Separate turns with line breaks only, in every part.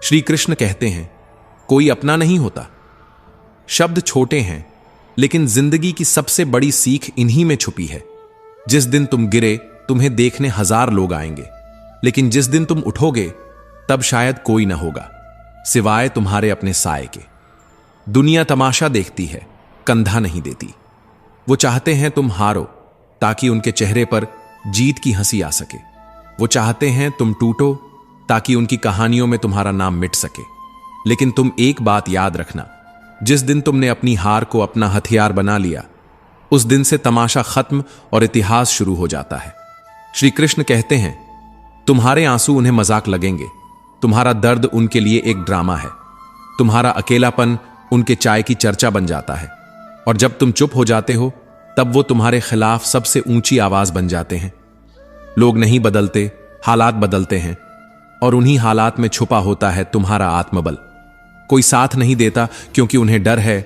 श्री कृष्ण कहते हैं, कोई अपना नहीं होता। शब्द छोटे हैं, लेकिन जिंदगी की सबसे बड़ी सीख इन्हीं में छुपी है। जिस दिन तुम गिरे, तुम्हें देखने 1000 लोग आएंगे, लेकिन जिस दिन तुम उठोगे तब शायद कोई ना होगा सिवाय तुम्हारे अपने साए के। दुनिया तमाशा देखती है, कंधा नहीं देती। वो चाहते हैं तुम हारो ताकि उनके चेहरे पर जीत की हंसी आ सके। वो चाहते हैं तुम टूटो ताकि उनकी कहानियों में तुम्हारा नाम मिट सके। लेकिन तुम एक बात याद रखना, जिस दिन तुमने अपनी हार को अपना हथियार बना लिया, उस दिन से तमाशा खत्म और इतिहास शुरू हो जाता है। श्री कृष्ण कहते हैं, तुम्हारे आंसू उन्हें मजाक लगेंगे, तुम्हारा दर्द उनके लिए एक ड्रामा है, तुम्हारा अकेलापन उनके चाय की चर्चा बन जाता है, और जब तुम चुप हो जाते हो तब वो तुम्हारे खिलाफ सबसे ऊंची आवाज बन जाते हैं। लोग नहीं बदलते, हालात बदलते हैं, और उन्हीं हालात में छुपा होता है तुम्हारा आत्मबल। कोई साथ नहीं देता क्योंकि उन्हें डर है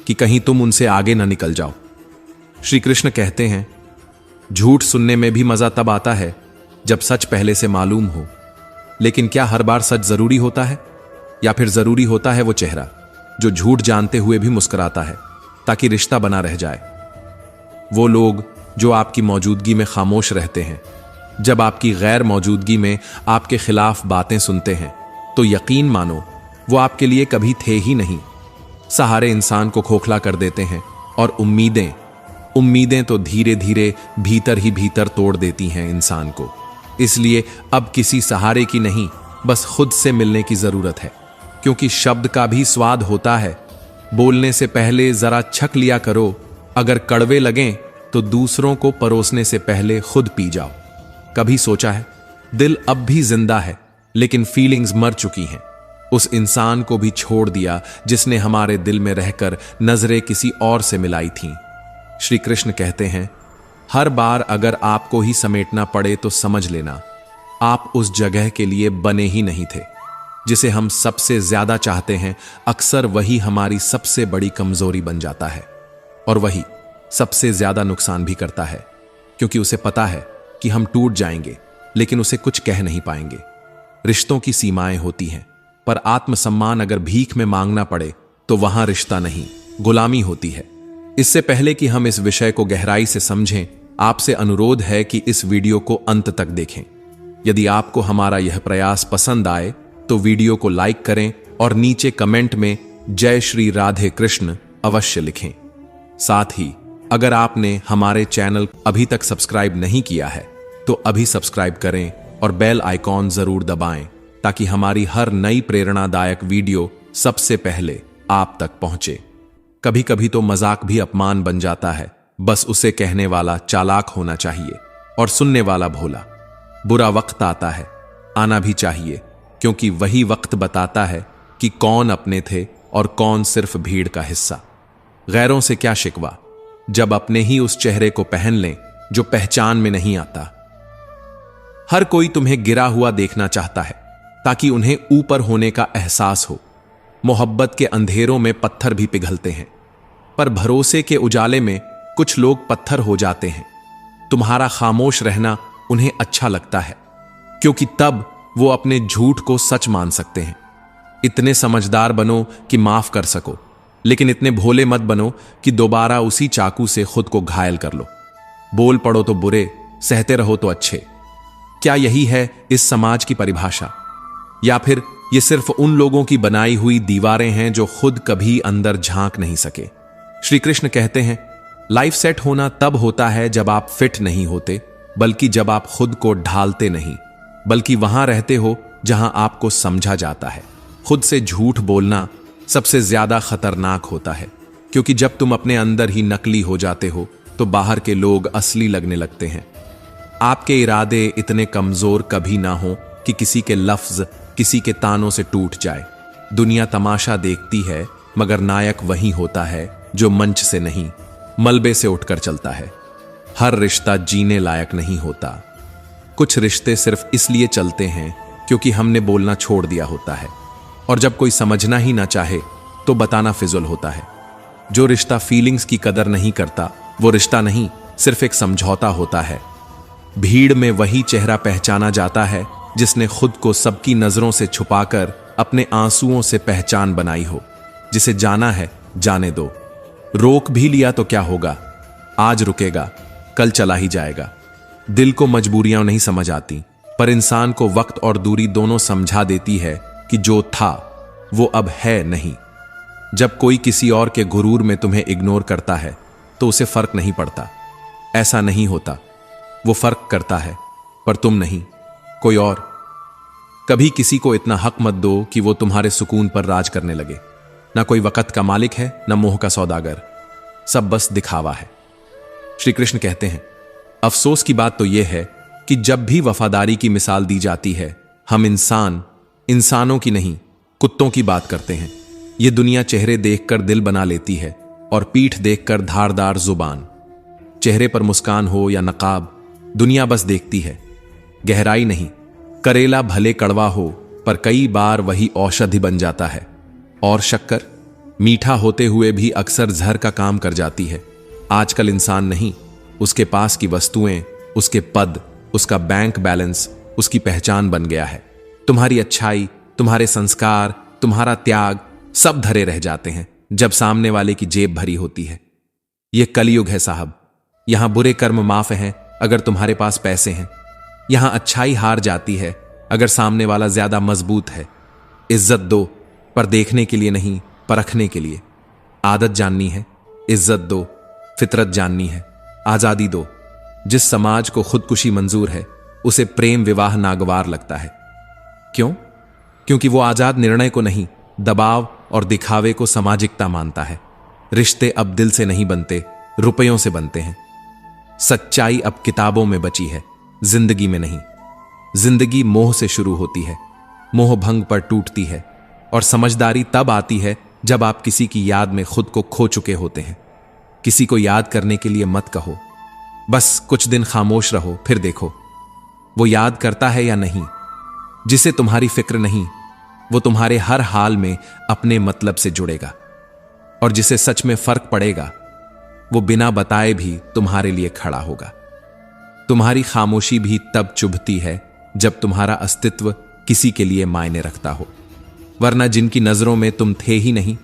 कि कहीं तुम उनसे आगे ना निकल जाओ। श्री कृष्ण कहते हैं, झूठ सुनने में भी मजा तब आता है जब सच पहले से मालूम हो। लेकिन क्या हर बार सच जरूरी होता है? या फिर जरूरी होता है वो चेहरा जो झूठ जानते हुए भी मुस्कुराता है ताकि रिश्ता बना रह जाए? वो लोग जो आपकी मौजूदगी में खामोश रहते हैं, जब आपकी गैर मौजूदगी में आपके खिलाफ बातें सुनते हैं, तो यकीन मानो वो आपके लिए कभी थे ही नहीं। सहारे इंसान को खोखला कर देते हैं, और उम्मीदें तो धीरे धीरे भीतर ही भीतर तोड़ देती हैं इंसान को। इसलिए अब किसी सहारे की नहीं, बस खुद से मिलने की जरूरत है। क्योंकि शब्द का भी स्वाद होता है। बोलने से पहले जरा छक लिया करो। अगर कड़वे लगें तो दूसरों को परोसने से पहले खुद पी जाओ। कभी सोचा है, दिल अब भी जिंदा है, लेकिन फीलिंग्स मर चुकी हैं। उस इंसान को भी छोड़ दिया जिसने हमारे दिल में रहकर नजरें किसी और से मिलाई थीं। श्री कृष्ण कहते हैं, हर बार अगर आपको ही समेटना पड़े तो समझ लेना आप उस जगह के लिए बने ही नहीं थे। जिसे हम सबसे ज्यादा चाहते हैं, अक्सर वही हमारी सबसे बड़ी कमजोरी बन जाता है, और वही सबसे ज्यादा नुकसान भी करता है। क्योंकि उसे पता है कि हम टूट जाएंगे, लेकिन उसे कुछ कह नहीं पाएंगे। रिश्तों की सीमाएं होती हैं, पर आत्मसम्मान अगर भीख में मांगना पड़े तो वहां रिश्ता नहीं, गुलामी होती है। इससे पहले कि हम इस विषय को गहराई से समझें, आपसे अनुरोध है कि इस वीडियो को अंत तक देखें। यदि आपको हमारा यह प्रयास पसंद आए तो वीडियो को लाइक करें और नीचे कमेंट में जय श्री राधे कृष्ण अवश्य लिखें। साथ ही अगर आपने हमारे चैनल अभी तक सब्सक्राइब नहीं किया है तो अभी सब्सक्राइब करें और बेल आइकॉन जरूर दबाएं, ताकि हमारी हर नई प्रेरणादायक वीडियो सबसे पहले आप तक पहुंचे। कभी कभी तो मजाक भी अपमान बन जाता है, बस उसे कहने वाला चालाक होना चाहिए और सुनने वाला भोला। बुरा वक्त आता है, आना भी चाहिए, क्योंकि वही वक्त बताता है कि कौन अपने थे और कौन सिर्फ भीड़ का हिस्सा। गैरों से क्या शिकवा, जब अपने ही उस चेहरे को पहन लें जो पहचान में नहीं आता। हर कोई तुम्हें गिरा हुआ देखना चाहता है ताकि उन्हें ऊपर होने का एहसास हो। मोहब्बत के अंधेरों में पत्थर भी पिघलते हैं, पर भरोसे के उजाले में कुछ लोग पत्थर हो जाते हैं। तुम्हारा खामोश रहना उन्हें अच्छा लगता है, क्योंकि तब वो अपने झूठ को सच मान सकते हैं। इतने समझदार बनो कि माफ कर सको, लेकिन इतने भोले मत बनो कि दोबारा उसी चाकू से खुद को घायल कर लो। बोल पड़ो तो बुरे, सहते रहो तो अच्छे। क्या यही है इस समाज की परिभाषा, या फिर ये सिर्फ उन लोगों की बनाई हुई दीवारें हैं जो खुद कभी अंदर झांक नहीं सके? श्री कृष्ण कहते हैं, लाइफ सेट होना तब होता है जब आप फिट नहीं होते, बल्कि जब आप खुद को ढालते नहीं, बल्कि वहां रहते हो जहां आपको समझा जाता है। खुद से झूठ बोलना सबसे ज्यादा खतरनाक होता है, क्योंकि जब तुम अपने अंदर ही नकली हो जाते हो तो बाहर के लोग असली लगने लगते हैं। आपके इरादे इतने कमजोर कभी ना हो कि किसी के लफ्ज किसी के तानों से टूट जाए। दुनिया तमाशा देखती है, मगर नायक वही होता है जो मंच से नहीं, मलबे से उठकर चलता है। हर रिश्ता जीने लायक नहीं होता। कुछ रिश्ते सिर्फ इसलिए चलते हैं क्योंकि हमने बोलना छोड़ दिया होता है, और जब कोई समझना ही ना चाहे तो बताना फिजुल होता है। जो रिश्ता फीलिंग्स की कदर नहीं करता वो रिश्ता नहीं, सिर्फ एक समझौता होता है। भीड़ में वही चेहरा पहचाना जाता है जिसने खुद को सबकी नजरों से छुपाकर अपने आंसुओं से पहचान बनाई हो। जिसे जाना है जाने दो। रोक भी लिया तो क्या होगा, आज रुकेगा कल चला ही जाएगा। दिल को मजबूरियां नहीं समझ आती, पर इंसान को वक्त और दूरी दोनों समझा देती है कि जो था वो अब है नहीं। जब कोई किसी और के गुरूर में तुम्हें इग्नोर करता है तो उसे फर्क नहीं पड़ता। ऐसा नहीं होता, वो फर्क करता है पर तुम नहीं, कोई और। कभी किसी को इतना हक मत दो कि वो तुम्हारे सुकून पर राज करने लगे। ना कोई वक़्त का मालिक है, ना मोह का सौदागर, सब बस दिखावा है। श्री कृष्ण कहते हैं, अफसोस की बात तो यह है कि जब भी वफादारी की मिसाल दी जाती है, हम इंसानों की नहीं, कुत्तों की बात करते हैं। यह दुनिया चेहरे देखकर दिल बना लेती है और पीठ देखकर धारदार जुबान। चेहरे पर मुस्कान हो या नकाब, दुनिया बस देखती है, गहराई नहीं। करेला भले कड़वा हो पर कई बार वही औषधि बन जाता है। और शक्कर मीठा होते हुए भी अक्सर जहर का काम कर जाती है। आजकल इंसान नहीं, उसके पास की वस्तुएं, उसके पद, उसका बैंक बैलेंस उसकी पहचान बन गया है। तुम्हारी अच्छाई, तुम्हारे संस्कार, तुम्हारा त्याग सब धरे रह जाते हैं जब सामने वाले की जेब भरी होती है। यह कलयुग है साहब। यहां बुरे कर्म माफ हैं अगर तुम्हारे पास पैसे हैं। यहां अच्छाई हार जाती है अगर सामने वाला ज्यादा मजबूत है। इज्जत दो, पर देखने के लिए नहीं, परखने के लिए। आदत जाननी है, इज्जत दो। फितरत जाननी है, आजादी दो। जिस समाज को खुदकुशी मंजूर है उसे प्रेम विवाह नागवार लगता है। क्यों? क्योंकि वो आजाद निर्णय को नहीं, दबाव और दिखावे को सामाजिकता मानता है। रिश्ते अब दिल से नहीं बनते, रुपयों से बनते हैं। सच्चाई अब किताबों में बची है, जिंदगी में नहीं। जिंदगी मोह से शुरू होती है, मोह भंग पर टूटती है, और समझदारी तब आती है जब आप किसी की याद में खुद को खो चुके होते हैं। किसी को याद करने के लिए मत कहो, बस कुछ दिन खामोश रहो, फिर देखो वो याद करता है या नहीं। जिसे तुम्हारी फिक्र नहीं, वो तुम्हारे हर हाल में अपने मतलब से जुड़ेगा। और जिसे सच में फर्क पड़ेगा, वो बिना बताए भी तुम्हारे लिए खड़ा होगा। तुम्हारी खामोशी भी तब चुभती है जब तुम्हारा अस्तित्व किसी के लिए मायने रखता हो। वरना जिनकी नजरों में तुम थे ही नहीं,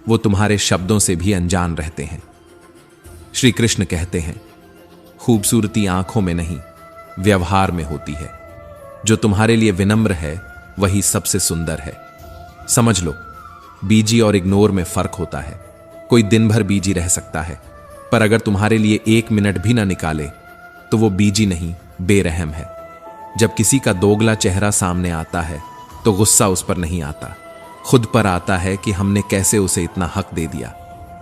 वो तुम्हारे शब्दों से भी अनजान रहते हैं। श्री कृष्ण कहते हैं, खूबसूरती आंखों में नहीं, व्यवहार में होती है। जो तुम्हारे लिए विनम्र है वही सबसे सुंदर है। समझ लो, बीजी और इग्नोर में फर्क होता है। कोई दिन भर बीजी रह सकता है, पर अगर तुम्हारे लिए 1 मिनट भी ना निकाले तो वो बीजी नहीं, बेरहम है। जब किसी का दोगला चेहरा सामने आता है तो गुस्सा उस पर नहीं आता, खुद पर आता है कि हमने कैसे उसे इतना हक दे दिया।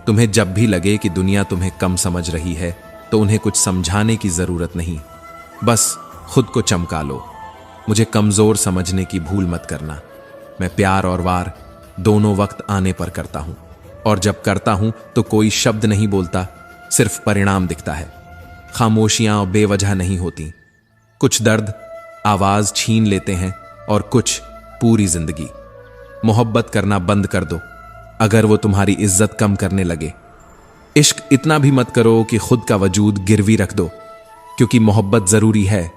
तुम्हें जब भी लगे कि दुनिया तुम्हें कम समझ रही है तो उन्हें कुछ समझाने की जरूरत नहीं, बस खुद को चमका लो। मुझे कमजोर समझने की भूल मत करना। मैं प्यार और वार दोनों वक्त आने पर करता हूं, और जब करता हूं तो कोई शब्द नहीं बोलता, सिर्फ परिणाम दिखता है। खामोशियां बेवजह नहीं होती। कुछ दर्द आवाज छीन लेते हैं और कुछ पूरी जिंदगी। मोहब्बत करना बंद कर दो अगर वो तुम्हारी इज्जत कम करने लगे। इश्क इतना भी मत करो कि खुद का वजूद गिरवी रख दो, क्योंकि मोहब्बत जरूरी है,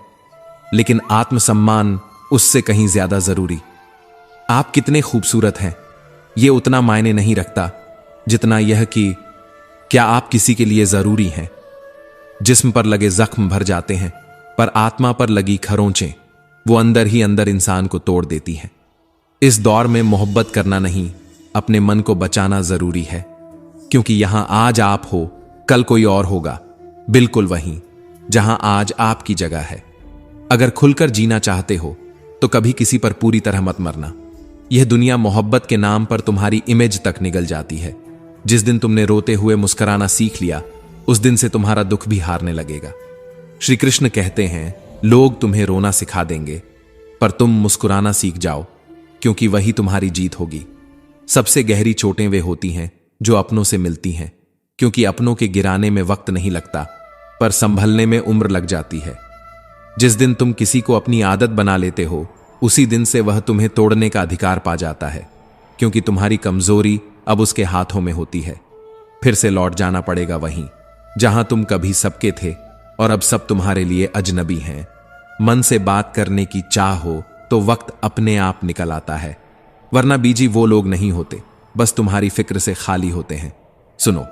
लेकिन आत्मसम्मान उससे कहीं ज्यादा जरूरी। आप कितने खूबसूरत हैं, यह उतना मायने नहीं रखता जितना यह कि क्या आप किसी के लिए जरूरी हैं। जिस्म पर लगे जख्म भर जाते हैं, पर आत्मा पर लगी खरोंचें वो अंदर ही अंदर इंसान को तोड़ देती हैं। इस दौर में मोहब्बत करना नहीं, अपने मन को बचाना जरूरी है, क्योंकि यहां आज आप हो, कल कोई और होगा, बिल्कुल वहीं जहां आज आपकी जगह है। अगर खुलकर जीना चाहते हो तो कभी किसी पर पूरी तरह मत मरना। यह दुनिया मोहब्बत के नाम पर तुम्हारी इमेज तक निगल जाती है। जिस दिन तुमने रोते हुए मुस्कुराना सीख लिया, उस दिन से तुम्हारा दुख भी हारने लगेगा। श्री कृष्ण कहते हैं, लोग तुम्हें रोना सिखा देंगे, पर तुम मुस्कुराना सीख जाओ, क्योंकि वही तुम्हारी जीत होगी। सबसे गहरी चोटें वे होती हैं जो अपनों से मिलती हैं, क्योंकि अपनों के गिराने में वक्त नहीं लगता, पर संभलने में उम्र लग जाती है। जिस दिन तुम किसी को अपनी आदत बना लेते हो, उसी दिन से वह तुम्हें तोड़ने का अधिकार पा जाता है, क्योंकि तुम्हारी कमजोरी अब उसके हाथों में होती है। फिर से लौट जाना पड़ेगा वहीं जहां तुम कभी सबके थे और अब सब तुम्हारे लिए अजनबी हैं। मन से बात करने की चाह हो तो वक्त अपने आप निकल आता है, वरना बीजी वो लोग नहीं होते, बस तुम्हारी फिक्र से खाली होते हैं। सुनो,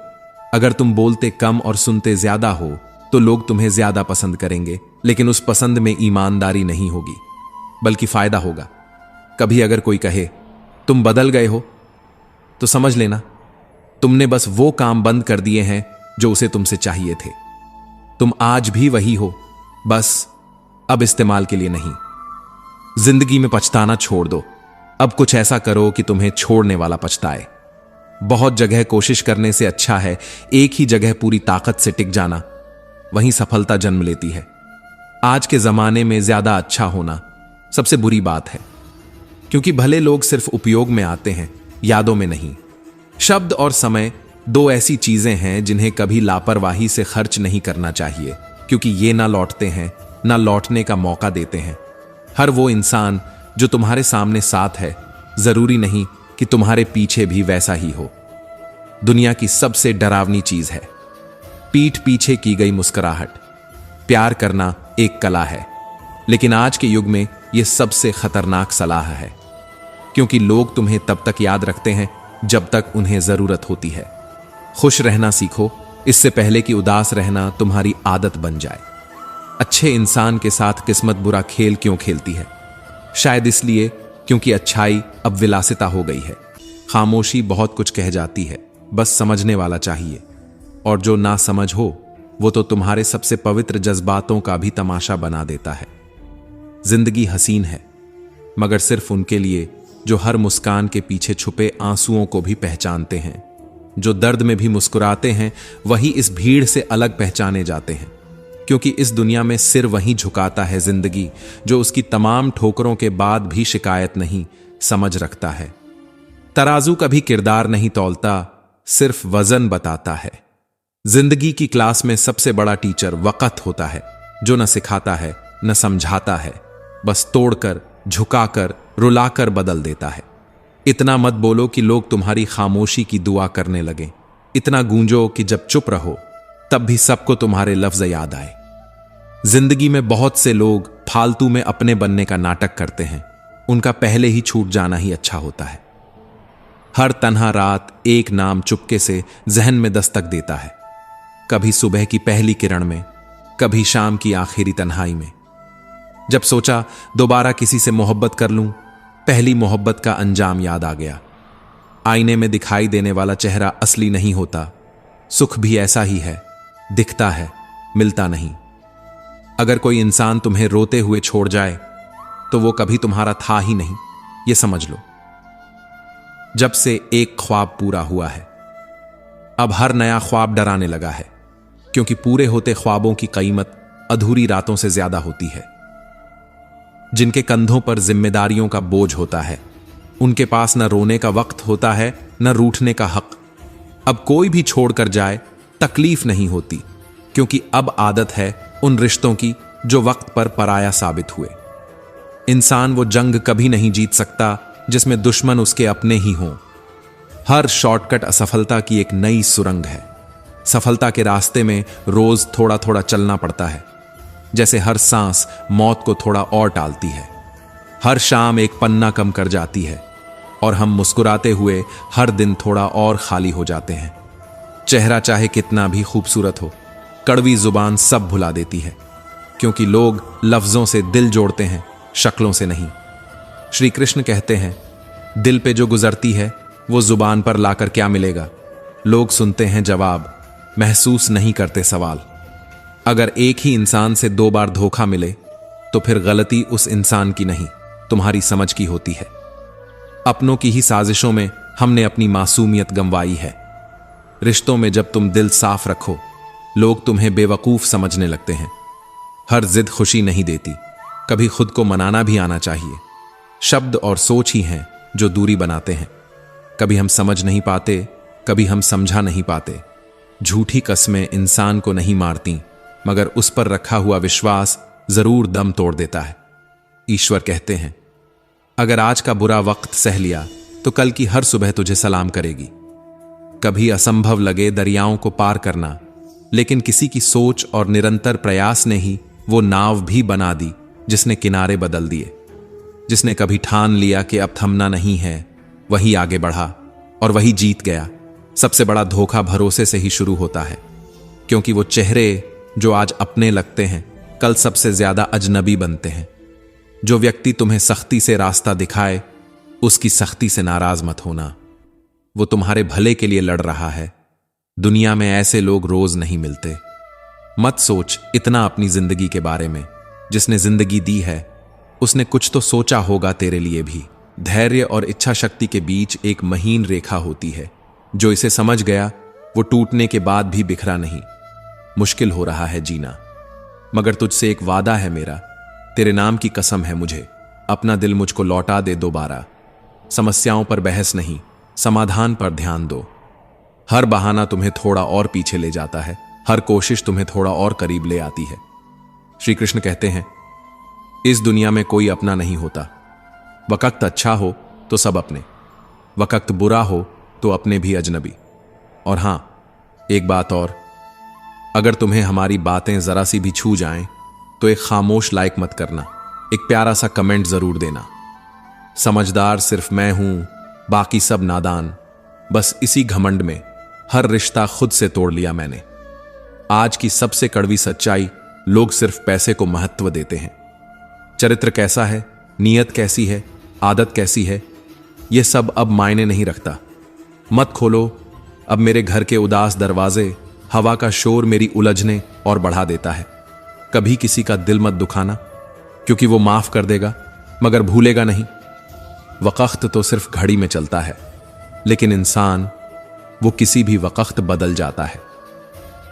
अगर तुम बोलते कम और सुनते ज्यादा हो तो लोग तुम्हें ज्यादा पसंद करेंगे, लेकिन उस पसंद में ईमानदारी नहीं होगी, बल्कि फायदा होगा। कभी अगर कोई कहे तुम बदल गए हो, तो समझ लेना तुमने बस वो काम बंद कर दिए हैं जो उसे तुमसे चाहिए थे। तुम आज भी वही हो, बस अब इस्तेमाल के लिए नहीं। जिंदगी में पछताना छोड़ दो, अब कुछ ऐसा करो कि तुम्हें छोड़ने वाला पछताए। बहुत जगह कोशिश करने से अच्छा है एक ही जगह पूरी ताकत से टिक जाना, वहीं सफलता जन्म लेती है। आज के जमाने में ज्यादा अच्छा होना सबसे बुरी बात है, क्योंकि भले लोग सिर्फ उपयोग में आते हैं, यादों में नहीं। शब्द और समय दो ऐसी चीजें हैं जिन्हें कभी लापरवाही से खर्च नहीं करना चाहिए, क्योंकि ये ना लौटते हैं ना लौटने का मौका देते हैं। हर वो इंसान जो तुम्हारे सामने साथ है, जरूरी नहीं कि तुम्हारे पीछे भी वैसा ही हो। दुनिया की सबसे डरावनी चीज है पीठ पीछे की गई मुस्कुराहट। प्यार करना एक कला है, लेकिन आज के युग में यह सबसे खतरनाक सलाह है, क्योंकि लोग तुम्हें तब तक याद रखते हैं जब तक उन्हें जरूरत होती है। खुश रहना सीखो, इससे पहले कि उदास रहना तुम्हारी आदत बन जाए। अच्छे इंसान के साथ किस्मत बुरा खेल क्यों खेलती है? शायद इसलिए क्योंकि अच्छाई अब विलासिता हो गई है। खामोशी बहुत कुछ कह जाती है, बस समझने वाला चाहिए। और जो ना समझ हो वो तो तुम्हारे सबसे पवित्र जज्बातों का भी तमाशा बना देता है। जिंदगी हसीन है, मगर सिर्फ उनके लिए जो हर मुस्कान के पीछे छुपे आंसुओं को भी पहचानते हैं। जो दर्द में भी मुस्कुराते हैं वही इस भीड़ से अलग पहचाने जाते हैं, क्योंकि इस दुनिया में सिर वही झुकाता है जिंदगी जो उसकी तमाम ठोकरों के बाद भी शिकायत नहीं, समझ रखता है। तराजू कभी किरदार नहीं तौलता, सिर्फ वजन बताता है। जिंदगी की क्लास में सबसे बड़ा टीचर वक्त होता है, जो न सिखाता है न समझाता है, बस तोड़कर, झुकाकर, रुलाकर बदल देता है। इतना मत बोलो कि लोग तुम्हारी खामोशी की दुआ करने लगें। इतना गूंजो कि जब चुप रहो तब भी सबको तुम्हारे लफ्ज याद आए। जिंदगी में बहुत से लोग फालतू में अपने बनने का नाटक करते हैं, उनका पहले ही छूट जाना ही अच्छा होता है। हर तन्हा रात एक नाम चुपके से जहन में दस्तक देता है, कभी सुबह की पहली किरण में, कभी शाम की आखिरी तन्हाई में। जब सोचा दोबारा किसी से मोहब्बत कर लूं, पहली मोहब्बत का अंजाम याद आ गया। आईने में दिखाई देने वाला चेहरा असली नहीं होता। सुख भी ऐसा ही है, दिखता है, मिलता नहीं। अगर कोई इंसान तुम्हें रोते हुए छोड़ जाए तो वो कभी तुम्हारा था ही नहीं, ये समझ लो। जब से एक ख्वाब पूरा हुआ है, अब हर नया ख्वाब डराने लगा है, क्योंकि पूरे होते ख्वाबों की कीमत अधूरी रातों से ज्यादा होती है। जिनके कंधों पर जिम्मेदारियों का बोझ होता है, उनके पास न रोने का वक्त होता है न रूठने का हक। अब कोई भी छोड़कर जाए तकलीफ नहीं होती, क्योंकि अब आदत है उन रिश्तों की जो वक्त पर पराया साबित हुए। इंसान वो जंग कभी नहीं जीत सकता जिसमें दुश्मन उसके अपने ही हों। हर शॉर्टकट असफलता की एक नई सुरंग है। सफलता के रास्ते में रोज थोड़ा थोड़ा चलना पड़ता है, जैसे हर सांस मौत को थोड़ा और टालती है। हर शाम एक पन्ना कम कर जाती है और हम मुस्कुराते हुए हर दिन थोड़ा और खाली हो जाते हैं। चेहरा चाहे कितना भी खूबसूरत हो, कड़वी जुबान सब भुला देती है, क्योंकि लोग लफ्जों से दिल जोड़ते हैं, शक्लों से नहीं। श्री कृष्ण कहते हैं, दिल पे जो गुजरती है वो जुबान पर लाकर क्या मिलेगा। लोग सुनते हैं जवाब, महसूस नहीं करते सवाल। अगर एक ही इंसान से 2 बार धोखा मिले तो फिर गलती उस इंसान की नहीं, तुम्हारी समझ की होती है। अपनों की ही साजिशों में हमने अपनी मासूमियत गंवाई है। रिश्तों में जब तुम दिल साफ रखो, लोग तुम्हें बेवकूफ समझने लगते हैं। हर जिद खुशी नहीं देती, कभी खुद को मनाना भी आना चाहिए। शब्द और सोच ही हैं जो दूरी बनाते हैं। कभी हम समझ नहीं पाते, कभी हम समझा नहीं पाते। झूठी कस्में इंसान को नहीं मारती, मगर उस पर रखा हुआ विश्वास जरूर दम तोड़ देता है। ईश्वर कहते हैं, अगर आज का बुरा वक्त सह लिया तो कल की हर सुबह तुझे सलाम करेगी। कभी असंभव लगे दरियाओं को पार करना, लेकिन किसी की सोच और निरंतर प्रयास ने ही वो नाव भी बना दी जिसने किनारे बदल दिए। जिसने कभी ठान लिया कि अब थमना नहीं है, वही आगे बढ़ा और वही जीत गया। सबसे बड़ा धोखा भरोसे से ही शुरू होता है, क्योंकि वो चेहरे जो आज अपने लगते हैं कल सबसे ज्यादा अजनबी बनते हैं। जो व्यक्ति तुम्हें सख्ती से रास्ता दिखाए, उसकी सख्ती से नाराज मत होना। वो तुम्हारे भले के लिए लड़ रहा है। दुनिया में ऐसे लोग रोज नहीं मिलते। मत सोच इतना अपनी जिंदगी के बारे में। जिसने जिंदगी दी है उसने कुछ तो सोचा होगा तेरे लिए भी। धैर्य और इच्छा शक्ति के बीच एक महीन रेखा होती है। जो इसे समझ गया वो टूटने के बाद भी बिखरा नहीं। मुश्किल हो रहा है जीना, मगर तुझसे एक वादा है मेरा। तेरे नाम की कसम है मुझे, अपना दिल मुझको लौटा दे दोबारा। समस्याओं पर बहस नहीं, समाधान पर ध्यान दो। हर बहाना तुम्हें थोड़ा और पीछे ले जाता है, हर कोशिश तुम्हें थोड़ा और करीब ले आती है। श्री कृष्ण कहते हैं, इस दुनिया में कोई अपना नहीं होता। वक्त अच्छा हो तो सब अपने, वक्त बुरा हो तो अपने भी अजनबी। और हां, एक बात और, अगर तुम्हें हमारी बातें जरा सी भी छू जाएं तो एक खामोश लाइक मत करना, एक प्यारा सा कमेंट जरूर देना। समझदार सिर्फ मैं हूं, बाकी सब नादान। बस इसी घमंड में हर रिश्ता खुद से तोड़ लिया मैंने। आज की सबसे कड़वी सच्चाई, लोग सिर्फ पैसे को महत्व देते हैं। चरित्र कैसा है, नीयत कैसी है, आदत कैसी है, यह सब अब मायने नहीं रखता। मत खोलो अब मेरे घर के उदास दरवाजे, हवा का शोर मेरी उलझने और बढ़ा देता है। कभी किसी का दिल मत दुखाना, क्योंकि वो माफ कर देगा मगर भूलेगा नहीं। वक्त तो सिर्फ घड़ी में चलता है, लेकिन इंसान वो किसी भी वक्त बदल जाता है।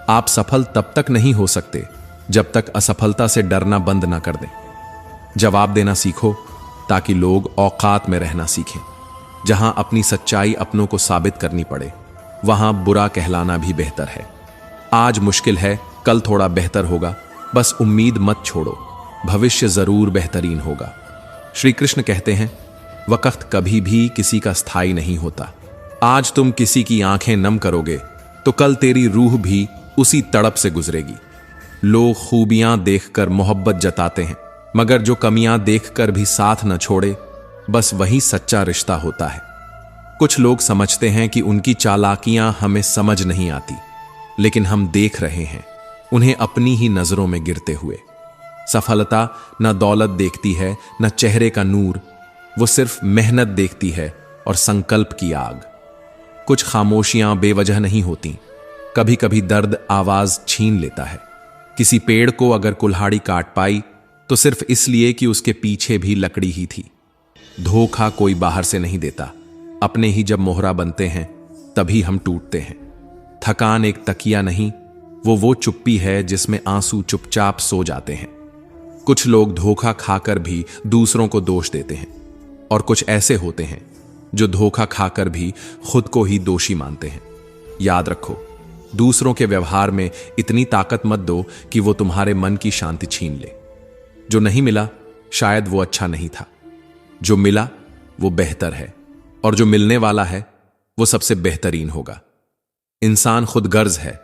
आप सफल तब तक नहीं हो सकते जब तक असफलता से डरना बंद ना कर दें। जवाब देना सीखो ताकि लोग औकात में रहना सीखें। जहां अपनी सच्चाई अपनों को साबित करनी पड़े, वहां बुरा कहलाना भी बेहतर है। आज मुश्किल है, कल थोड़ा बेहतर होगा। बस उम्मीद मत छोड़ो, भविष्य जरूर बेहतरीन होगा। श्री कृष्ण कहते हैं, वक्त कभी भी किसी का स्थायी नहीं होता। आज तुम किसी की आंखें नम करोगे तो कल तेरी रूह भी उसी तड़प से गुजरेगी। लोग खूबियां देखकर मोहब्बत जताते हैं, मगर जो कमियां देखकर भी साथ न छोड़े, बस वही सच्चा रिश्ता होता है। कुछ लोग समझते हैं कि उनकी चालाकियां हमें समझ नहीं आती, लेकिन हम देख रहे हैं उन्हें अपनी ही नजरों में गिरते हुए। सफलता न दौलत देखती है, न चेहरे का नूर, वो सिर्फ मेहनत देखती है और संकल्प की आग। कुछ खामोशियां बेवजह नहीं होती, कभी कभी दर्द आवाज छीन लेता है। किसी पेड़ को अगर कुल्हाड़ी काट पाई तो सिर्फ इसलिए कि उसके पीछे भी लकड़ी ही थी। धोखा कोई बाहर से नहीं देता, अपने ही जब मोहरा बनते हैं तभी हम टूटते हैं। थकान एक तकिया नहीं, वो चुप्पी है जिसमें आंसू चुपचाप सो जाते हैं। कुछ लोग धोखा खाकर भी दूसरों को दोष देते हैं, और कुछ ऐसे होते हैं जो धोखा खाकर भी खुद को ही दोषी मानते हैं। याद रखो, दूसरों के व्यवहार में इतनी ताकत मत दो कि वो तुम्हारे मन की शांति छीन ले। जो नहीं मिला शायद वो अच्छा नहीं था, जो मिला वो बेहतर है, और जो मिलने वाला है वो सबसे बेहतरीन होगा। इंसान खुद गर्ज है,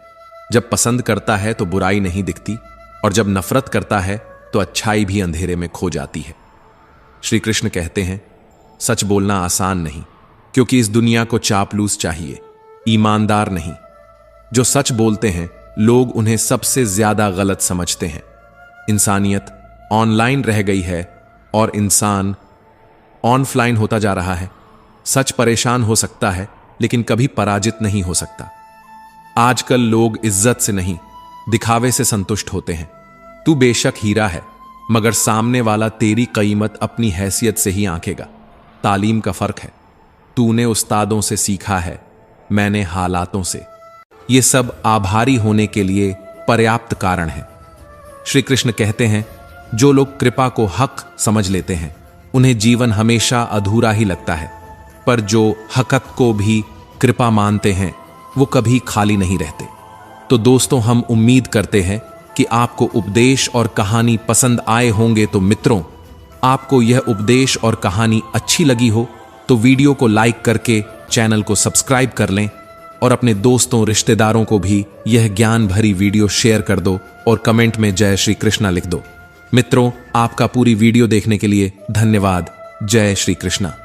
जब पसंद करता है तो बुराई नहीं दिखती, और जब नफरत करता है तो अच्छाई भी अंधेरे में खो जाती है। श्री कृष्ण कहते हैं, सच बोलना आसान नहीं, क्योंकि इस दुनिया को चापलूस चाहिए, ईमानदार नहीं। जो सच बोलते हैं लोग उन्हें सबसे ज्यादा गलत समझते हैं। इंसानियत ऑनलाइन रह गई है और इंसान ऑनलाइन होता जा रहा है। सच परेशान हो सकता है, लेकिन कभी पराजित नहीं हो सकता। आजकल लोग इज्जत से नहीं, दिखावे से संतुष्ट होते हैं। तू बेशक हीरा है, मगर सामने वाला तेरी कीमत अपनी हैसियत से ही आंकेगा। तालीम का फर्क है, तूने उस्तादों से सीखा है, मैंने हालातों से। ये सब आभारी होने के लिए पर्याप्त कारण है। श्री कृष्ण कहते हैं, जो लोग कृपा को हक समझ लेते हैं उन्हें जीवन हमेशा अधूरा ही लगता है, पर जो हकत को भी कृपा मानते हैं वो कभी खाली नहीं रहते। तो दोस्तों, हम उम्मीद करते हैं कि आपको उपदेश और कहानी पसंद आए होंगे। तो मित्रों, आपको यह उपदेश और कहानी अच्छी लगी हो तो वीडियो को लाइक करके चैनल को सब्सक्राइब कर लें, और अपने दोस्तों रिश्तेदारों को भी यह ज्ञान भरी वीडियो शेयर कर दो और कमेंट में जय श्री कृष्णा लिख दो। मित्रों, आपका पूरी वीडियो देखने के लिए धन्यवाद। जय श्री कृष्णा।